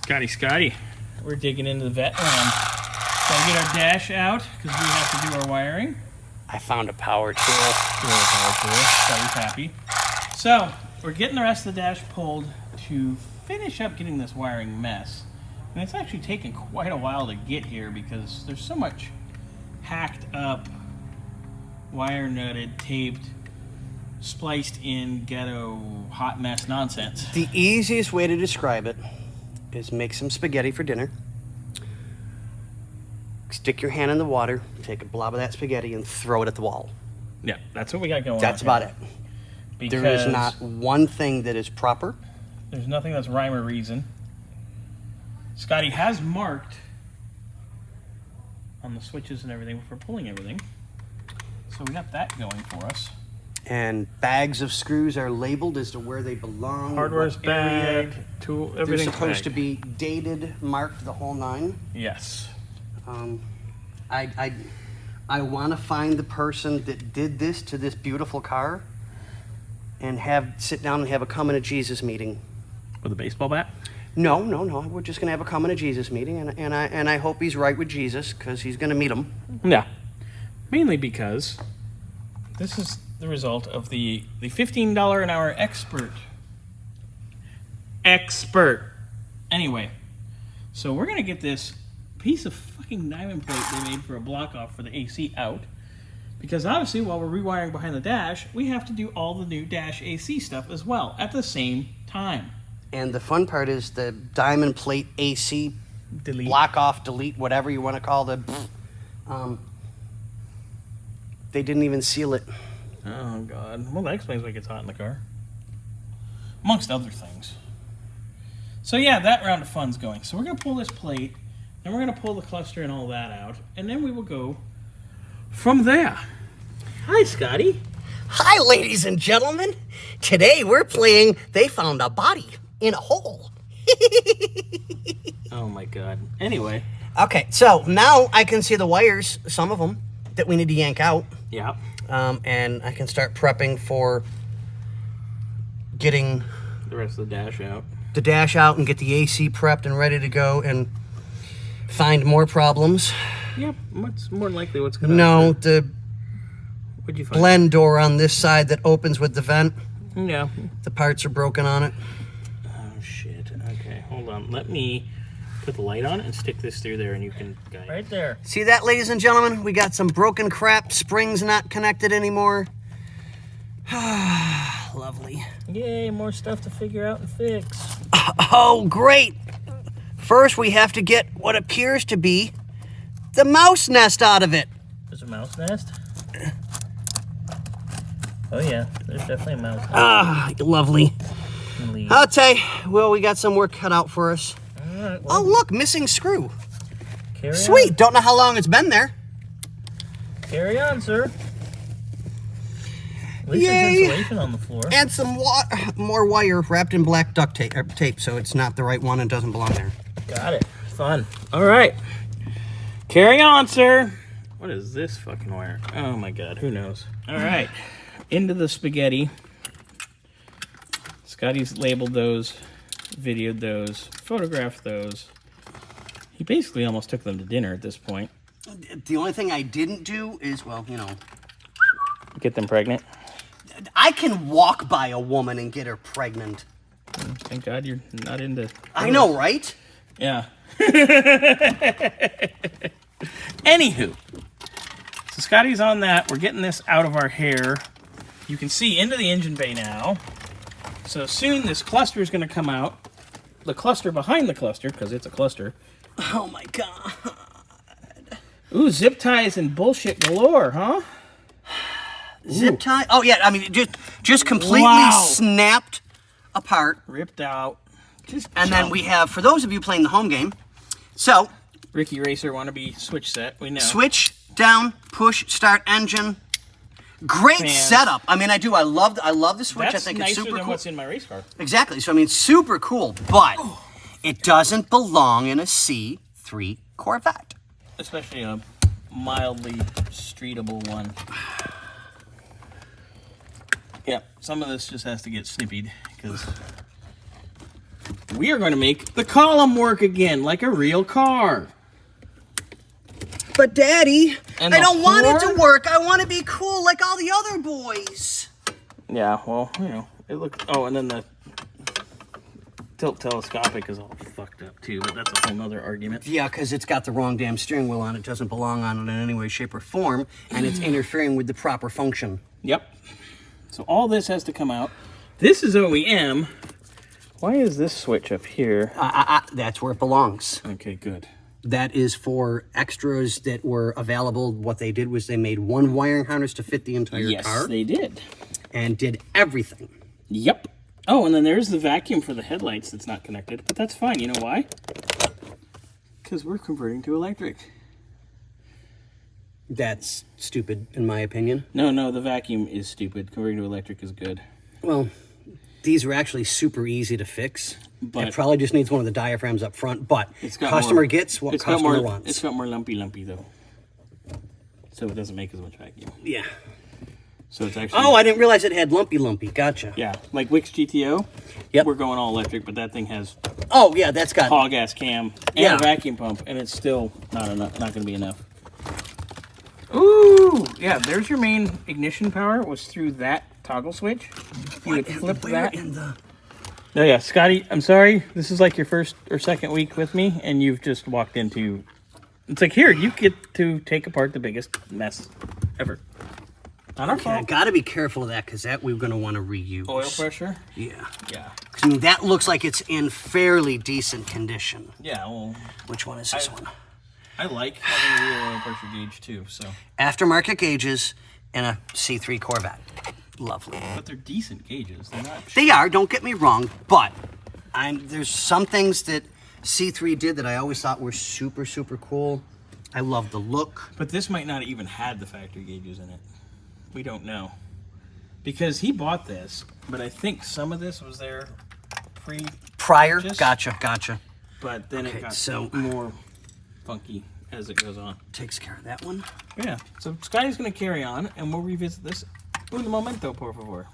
Scotty. We're digging into the vet land. Gotta get our dash out because we have to do our wiring. I found a power tool. Scotty's happy. So, we're getting the rest of the dash pulled to finish up getting this wiring mess. And it's actually taken quite a while to get here because there's so much hacked up, wire nutted, taped, spliced in ghetto hot mess nonsense. The easiest way to describe it is make some spaghetti for dinner. Stick your hand in the water, take a blob of that spaghetti, and throw it at the wall. Yeah, that's what we got going on. That's about it. Because there is not one thing that is proper. There's nothing that's rhyme or reason. Scotty has marked on the switches and everything for pulling everything. So we got that going for us. And bags of screws are labeled as to where they belong. Hardware's bagged, tool, everything's They're supposed bagged. to be dated, marked, the whole nine. Yes. I want to find the person that did this to this beautiful car and sit down and have a coming to Jesus meeting. With a baseball bat? No. We're just going to have a coming to Jesus meeting, and I hope he's right with Jesus because he's going to meet him. Yeah. Mainly because this is the result of the $15 an hour expert. Anyway, so we're going to get this piece of fucking diamond plate they made for a block off for the AC out. Because obviously, while we're rewiring behind the dash, we have to do all the new dash AC stuff as well at the same time. And the fun part is the diamond plate AC Delete. block off, delete, whatever you want to call the. They didn't even seal it. Oh, God. Well, that explains why it gets hot in the car. Amongst other things. So, yeah, that round of fun's going. So we're going to pull this plate, then we're going to pull the cluster and all that out, and then we will go from there. Hi, Scotty. Hi, ladies and gentlemen. Today we're playing They Found a Body in a Hole. Oh, my God. Anyway. Okay, so now I can see the wires, some of them, that we need to yank out. Yeah. And I can start prepping for getting The rest of the dash out. the dash out and get the AC prepped and ready to go and find more problems. Yep. What's more likely what's going to No, happen? the What'd you find? blend door on this side that opens with the vent, Yeah. the parts are broken on it. Oh, shit. Okay, hold on. Let me put the light on and stick this through there and you can guide. Right there. See that, ladies and gentlemen? We got some broken crap, springs not connected anymore. Lovely. Yay, more stuff to figure out and fix. Oh, great. First, we have to get what appears to be the mouse nest out of it. There's a mouse nest? Oh, yeah. There's definitely a mouse nest. Ah, lovely. I'll tell you, well, we got some work cut out for us. All right, well, Oh, look, missing screw. carry Sweet. Don't know how long it's been there. on. Carry on, sir. At least Yay. there's insulation on the floor. And some more wire wrapped in black duct tape, so it's not the right one and doesn't belong there. Got it. Fun. All right. Carry on, sir. What is this fucking wire? Oh, my God. Who knows? All right. Into the spaghetti. Scotty's labeled those, videoed those, photographed those. He basically almost took them to dinner at this point. The only thing I didn't do is, well, you know, Get them pregnant. I can walk by a woman and get her pregnant. Thank God you're not into... I know, right? Yeah. Anywho. So Scotty's on that. We're getting this out of our hair. You can see into the engine bay now. So soon this cluster is going to come out. The cluster behind the cluster, because it's a cluster. Oh, my God. Ooh, zip ties and bullshit galore, huh? Zip tie? Oh, yeah, I mean, just completely Wow. snapped apart. Ripped out. Just And then we have, for those of you playing the home game, so Ricky Racer wannabe switch set. We know. switch, down, push, start engine. Great Fans. setup. I mean, I love the switch. That's I think nicer it's super than cool. what's in my race car. Exactly. So, I mean, super cool, but it doesn't belong in a C3 Corvette. Especially a mildly streetable one. Yeah, some of this just has to get snippied because we are going to make the column work again like a real car. But Daddy, And I the don't want it to horn? work. I want to be cool like all the other boys. Yeah, well, you know, it looks... Oh, and then the tilt telescopic is all fucked up too, but that's a whole nother argument. Yeah, because it's got the wrong damn steering wheel on it. Doesn't belong on it in any way, shape, or form, and it's interfering with the proper function. Yep. So all this has to come out. This is OEM. Why is this switch up here? That's where it belongs. Okay, good. That is for extras that were available. What they did was they made one wiring harness to fit the entire Yes, car. they did. And did everything. Yep. Oh, and then there's the vacuum for the headlights that's not connected, but that's fine. You know why? Because we're converting to electric. That's stupid, in my opinion. No, the vacuum is stupid. Converting to electric is good. Well, these are actually super easy to fix. But it probably just needs one of the diaphragms up front, but it's got customer more, gets what it's got customer more, wants. It's got more lumpy though. So it doesn't make as much vacuum. Yeah. So it's actually... Oh, I didn't realize it had lumpy. Gotcha. Yeah, like Wix GTO. Yep. We're going all electric, but that thing has Oh, yeah, that's got... hog gas cam and Yeah. a vacuum pump, and it's still not going to be enough. Ooh, yeah. There's your main ignition power. It was through that toggle switch. You would flip that. Oh yeah, Scotty. I'm sorry. This is like your first or second week with me, and you've just walked into. It's like here you get to take apart the biggest mess ever. Not our Okay, I fault. got to be careful of that because that we're going to want to reuse. Oil pressure. Yeah. Yeah. I mean, that looks like it's in fairly decent condition. Yeah. Well, Which one is this one? I like having a real oil pressure gauge too. So. Aftermarket gauges and a C3 Corvette. Lovely. But they're decent gauges. They're not. They are, don't get me wrong, but there's some things that C3 did that I always thought were super, super cool. I love the look. But this might not even had the factory gauges in it. We don't know. Because he bought this, but I think some of this was there Prior? Just- Gotcha. but then Okay, it got so- more funky as it goes on. Takes care of that one. Yeah. So Scotty's going to carry on, and we'll revisit this. Un momento, por favor.